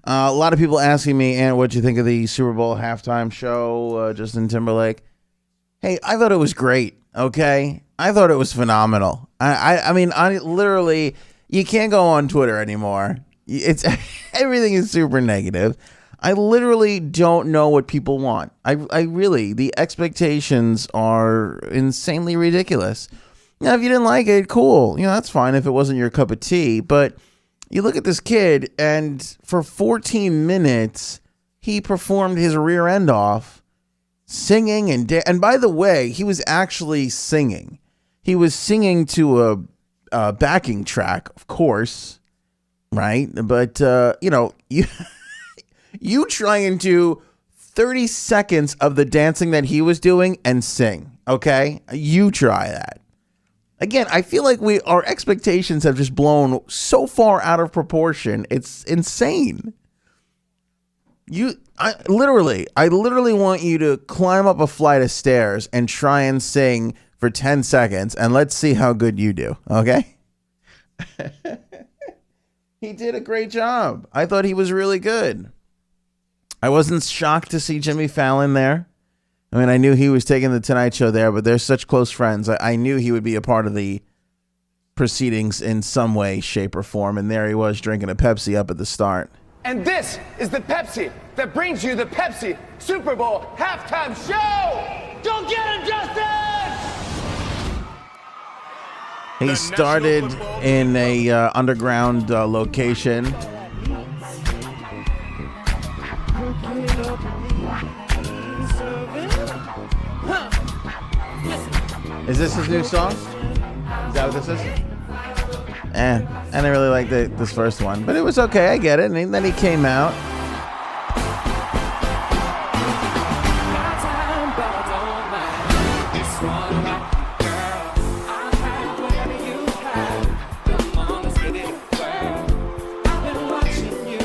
A lot of people asking me, and what'd you think of the Super Bowl halftime show, Justin Timberlake? Hey, I thought it was great. Okay, I thought it was phenomenal. I mean, I literally, you can't go on Twitter anymore. It's everything is super negative. I literally don't know what people want. I really, the expectations are insanely ridiculous. Now, if you didn't like it, cool. That's fine if it wasn't your cup of tea. But you look at this kid, and for 14 minutes, he performed his rear end off, singing and by the way, he was actually singing. He was singing to a backing track, of course, right? But you try and do 30 seconds of the dancing that he was doing and sing, okay? You try that. Again, I feel like our expectations have just blown so far out of proportion. It's insane. I literally want you to climb up a flight of stairs and try and sing for 10 seconds, and let's see how good you do, okay? He did a great job. I thought he was really good. I wasn't shocked to see Jimmy Fallon there. I mean, I knew he was taking the Tonight Show there, but they're such close friends. I knew he would be a part of the proceedings in some way, shape, or form, and there he was drinking a Pepsi up at the start. And this is the Pepsi that brings you the Pepsi Super Bowl Halftime Show! Go get him, Justin! He started in a underground location. Is this his new song? Is that what this is? I didn't really like this first one, but it was okay. I get it. And then he came out.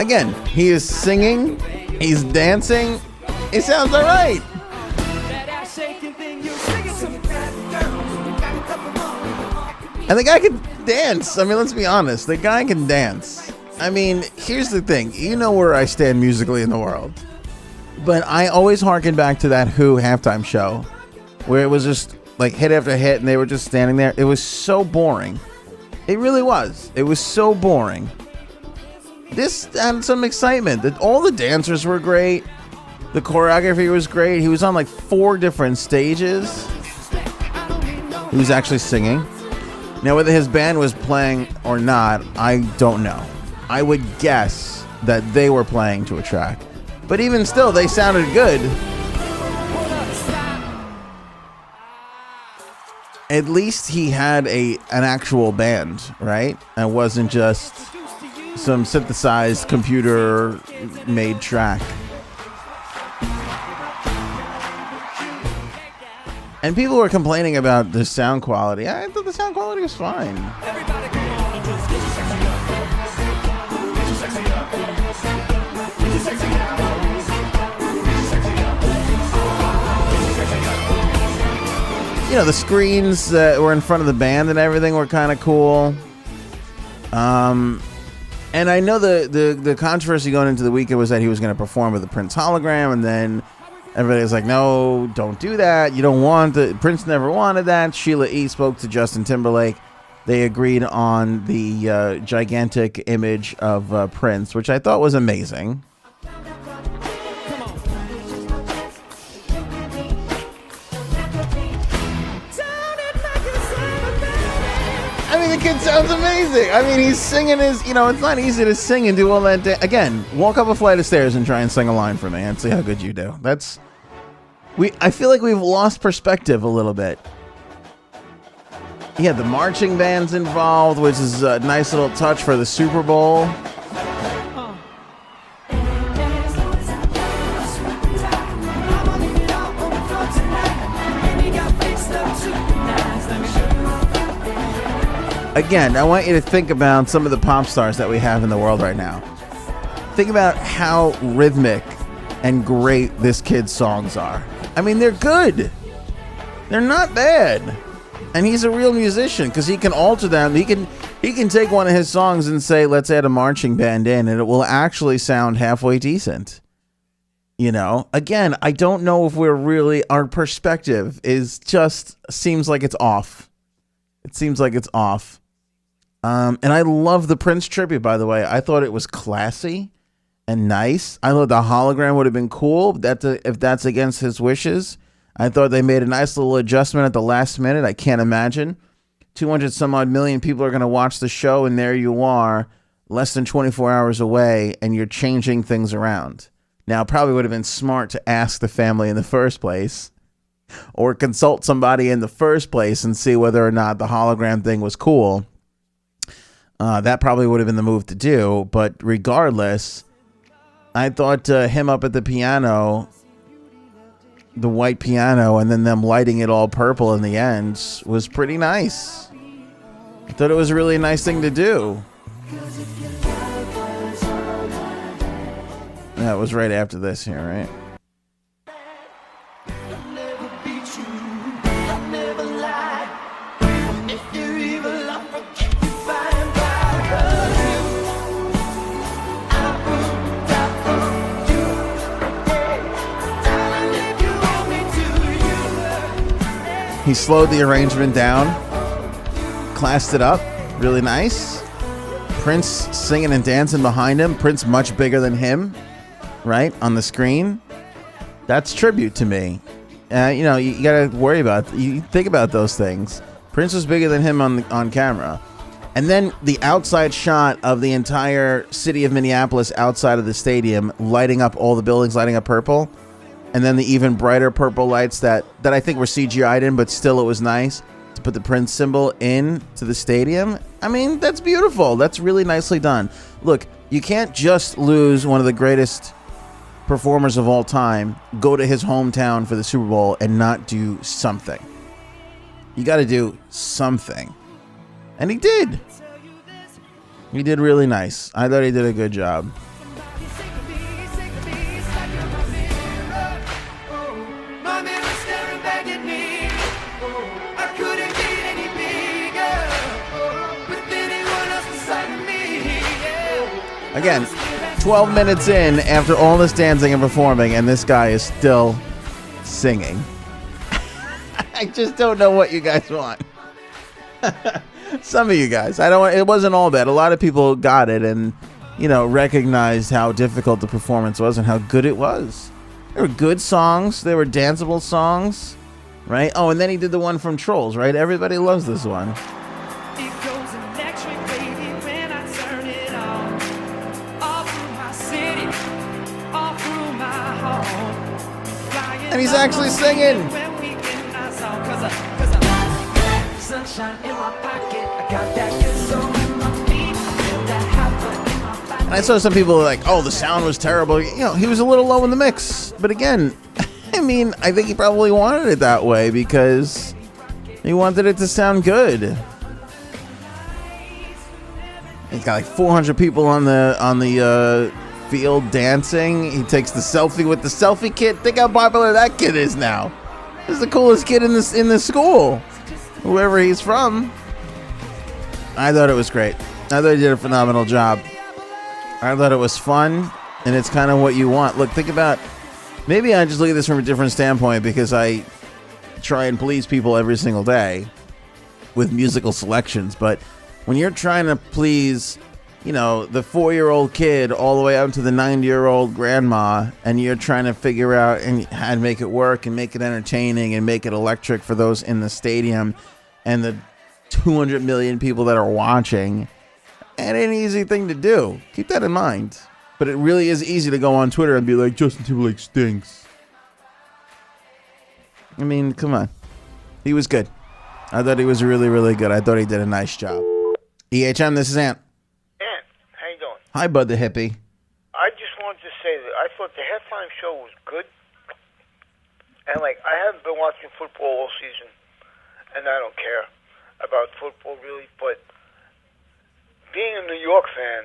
Again, he is singing. He's dancing. It sounds all right. And the guy can dance. I mean, let's be honest. The guy can dance. I mean, here's the thing. You know where I stand musically in the world. But I always harken back to that Who halftime show where it was just like hit after hit and they were just standing there. It was so boring. It really was. It was so boring. This had some excitement. All the dancers were great. The choreography was great. He was on like 4 different stages. He was actually singing. Now, whether his band was playing or not, I don't know. I would guess that they were playing to a track. But even still, they sounded good. At least he had an actual band, right? And wasn't just some synthesized computer-made track. And people were complaining about the sound quality. I thought the sound quality was fine. The screens that were in front of the band and everything were kind of cool. And I know the controversy going into the weekend was that he was going to perform with the Prince hologram, and then everybody was like, no, don't do that. You don't want the Prince never wanted that. Sheila E. spoke to Justin Timberlake. They agreed on the gigantic image of Prince, which I thought was amazing. I mean, the kid sounds amazing. I mean, he's singing it's not easy to sing and do all that. Again, walk up a flight of stairs and try and sing a line for me and see how good you do. I feel like we've lost perspective a little bit. Yeah, the marching band's involved, which is a nice little touch for the Super Bowl. Again, I want you to think about some of the pop stars that we have in the world right now. Think about how rhythmic and great this kid's songs are. I mean, they're good. They're not bad. And he's a real musician because he can alter them. He can take one of his songs and say, let's add a marching band in, and it will actually sound halfway decent. Again, I don't know if our perspective seems like it's off. It seems like it's off. And I love the Prince tribute, by the way. I thought it was classy and nice. I thought the hologram would have been cool if that's against his wishes. I thought they made a nice little adjustment at the last minute. I can't imagine. 200 some odd million people are going to watch the show, and there you are, less than 24 hours away, and you're changing things around. Now, it probably would have been smart to ask the family in the first place, or consult somebody in the first place and see whether or not the hologram thing was cool. That probably would have been the move to do. But regardless, I thought him up at the piano, the white piano, and then them lighting it all purple in the end was pretty nice. I thought it was a really nice thing to do. That was right after this here, right? He slowed the arrangement down, classed it up, really nice. Prince singing and dancing behind him. Prince much bigger than him, right, on the screen. That's tribute to me. You got to worry about, you think about those things. Prince was bigger than him on camera. And then the outside shot of the entire city of Minneapolis outside of the stadium, lighting up all the buildings, lighting up purple. And then the even brighter purple lights that I think were CGI'd in, but still it was nice to put the Prince symbol in to the stadium. I mean, that's beautiful. That's really nicely done. Look, you can't just lose one of the greatest performers of all time, go to his hometown for the Super Bowl and not do something. You got to do something. And he did. He did really nice. I thought he did a good job. Again, 12 minutes in after all this dancing and performing, and this guy is still singing. I just don't know what you guys want. Some of you guys. It wasn't all bad. A lot of people got it and, recognized how difficult the performance was and how good it was. There were good songs. There were danceable songs, right? Oh, and then he did the one from Trolls, right? Everybody loves this one. And he's actually singing. And I saw some people like, oh, the sound was terrible. He was a little low in the mix. But again, I think he probably wanted it that way because he wanted it to sound good. He's got like 400 people on the field dancing. He takes the selfie with the selfie kid. Think how popular that kid is now. He's the coolest kid in the school, whoever he's from. I thought it was great. I thought he did a phenomenal job. I thought it was fun, and it's kind of what you want. Look, think about, maybe I just look at this from a different standpoint because I try and please people every single day with musical selections, but when you're trying to please the 4-year-old kid all the way up to the 90-year-old grandma, and you're trying to figure out how to make it work and make it entertaining and make it electric for those in the stadium and the 200 million people that are watching. It ain't an easy thing to do. Keep that in mind. But it really is easy to go on Twitter and be like, Justin Timberlake stinks. Come on. He was good. I thought he was really, really good. I thought he did a nice job. EHM, this is Ant. Hi, Bud the Hippie. I just wanted to say that I thought the halftime show was good. And, I haven't been watching football all season, and I don't care about football, really. But being a New York fan,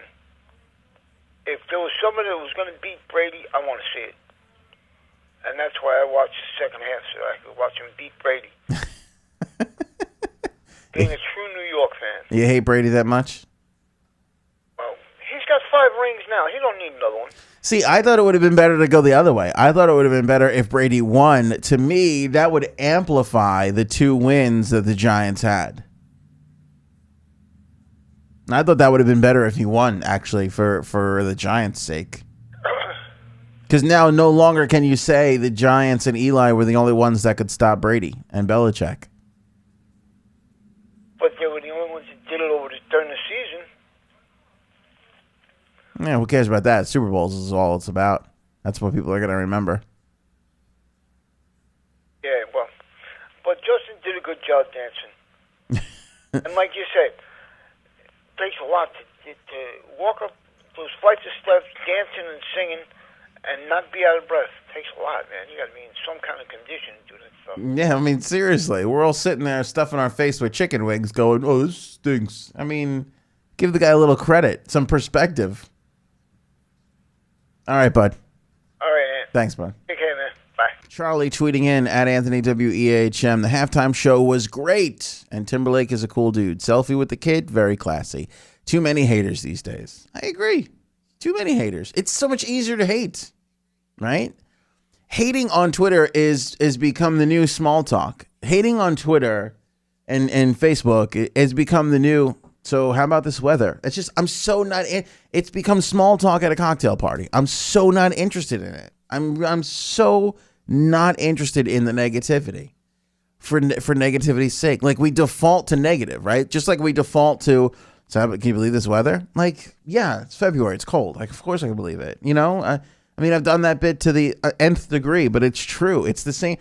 if there was somebody that was going to beat Brady, I want to see it. And that's why I watched the second half, so I could watch him beat Brady. being a true New York fan. You hate Brady that much? Well, he's got 5 rings now. He don't need another one. See, I thought it would have been better to go the other way. I thought it would have been better if Brady won. To me, that would amplify the 2 wins that the Giants had. I thought that would have been better if he won, actually, for the Giants' sake. Because now no longer can you say the Giants and Eli were the only ones that could stop Brady and Belichick. But they were the only ones that did it during the season. Yeah, who cares about that? Super Bowls is all it's about. That's what people are going to remember. Yeah, well, but Justin did a good job dancing. And like you said, it takes a lot to walk up those flights of steps, dancing and singing, and not be out of breath. It takes a lot, man. You got to be in some kind of condition to do that stuff. Yeah, I mean, seriously. We're all sitting there stuffing our face with chicken wings going, oh, this stinks. I mean, give the guy a little credit, some perspective. All right, bud. All right, man. Thanks, bud. Okay, man. Bye. Charlie tweeting in at Anthony WEHM. The halftime show was great, and Timberlake is a cool dude. Selfie with the kid, very classy. Too many haters these days. I agree. Too many haters. It's so much easier to hate, right? Hating on Twitter is become the new small talk. Hating on Twitter and Facebook has become the new. So how about this weather? It's just I'm so not. It's become small talk at a cocktail party. I'm so not interested in it. I'm so not interested in the negativity for negativity's sake. Like we default to negative, right? Just like we default to. So can you believe this weather? Like, yeah, it's February. It's cold. Like, of course I can believe it. You know, I mean, I've done that bit to the nth degree, but it's true. It's the same.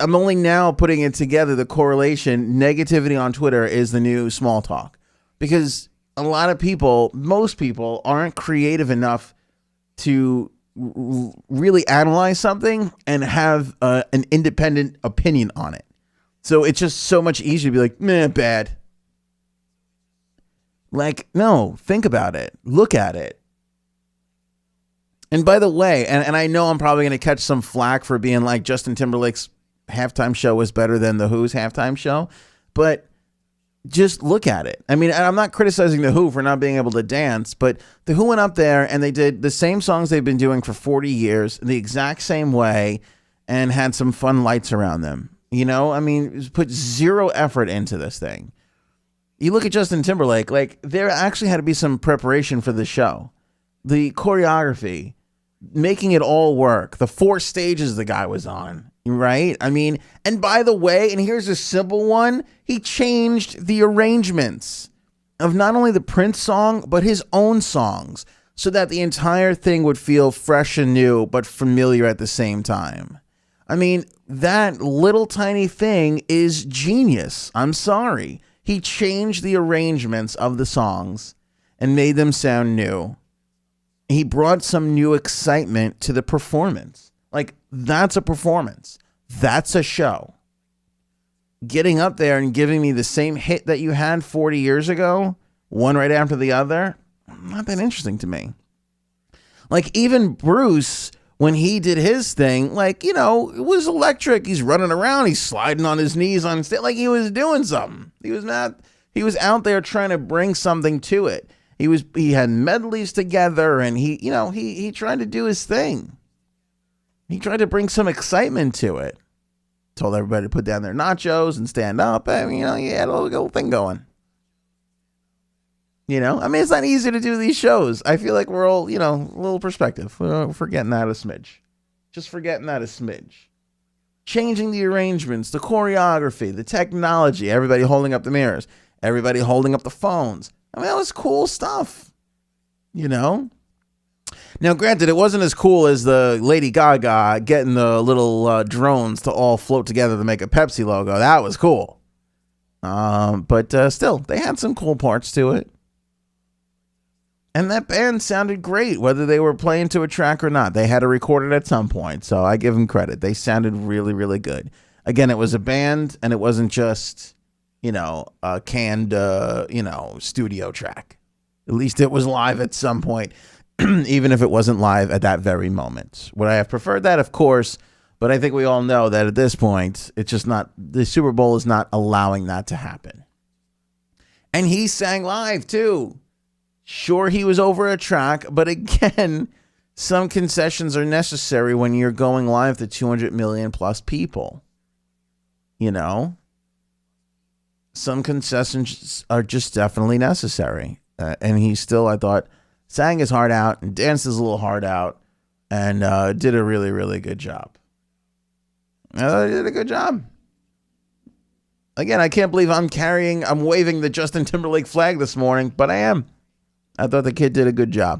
I'm only now putting it together. The correlation, negativity on Twitter is the new small talk because a lot of people, most people aren't creative enough to really analyze something and have an independent opinion on it. So it's just so much easier to be like, meh, bad. Like, no, think about it. Look at it. And by the way, and I know I'm probably going to catch some flack for being like Justin Timberlake's halftime show was better than The Who's halftime show, but just look at it. I mean, I'm not criticizing The Who for not being able to dance, but The Who went up there and they did the same songs they've been doing for 40 years, the exact same way, and had some fun lights around them. You know, I mean, put zero effort into this thing. You look at Justin Timberlake, like there actually had to be some preparation for the show. The choreography, making it all work. The 4 stages the guy was on, right? I mean, and by the way, and here's a simple one, he changed the arrangements of not only the Prince song, but his own songs so that the entire thing would feel fresh and new, but familiar at the same time. I mean, that little tiny thing is genius. I'm sorry. He changed the arrangements of the songs and made them sound new. He brought some new excitement to the performance. Like, that's a performance. That's a show. Getting up there and giving me the same hit that you had 40 years ago, one right after the other, not that interesting to me. Like, even Bruce, when he did his thing, like, you know, it was electric. He's running around. He's sliding on his knees on stage like he was doing something. He was out there trying to bring something to it. He had medleys together and he tried to do his thing. He tried to bring some excitement to it. Told everybody to put down their nachos and stand up. I mean, he had a little thing going. You know, I mean, it's not easy to do these shows. I feel like we're all, a little perspective. We're forgetting that a smidge. Just forgetting that a smidge. Changing the arrangements, the choreography, the technology, everybody holding up the mirrors, everybody holding up the phones. I mean, that was cool stuff, Now, granted, it wasn't as cool as the Lady Gaga getting the little drones to all float together to make a Pepsi logo. That was cool. But still, they had some cool parts to it. And that band sounded great, whether they were playing to a track or not. They had to record it at some point, so I give them credit. They sounded really, really good. Again, it was a band, and it wasn't just, a canned, studio track. At least it was live at some point, even if it wasn't live at that very moment. Would I have preferred that? Of course, but I think we all know that at this point, it's just not, the Super Bowl is not allowing that to happen. And he sang live too. Sure, he was over a track, but again, some concessions are necessary when you're going live to 200 million plus people. You know? Some concessions are just definitely necessary. And he still, I thought, sang his heart out and danced his little heart out and did a really, really good job. I thought he did a good job. Again, I can't believe I'm waving the Justin Timberlake flag this morning, but I am. I thought the kid did a good job.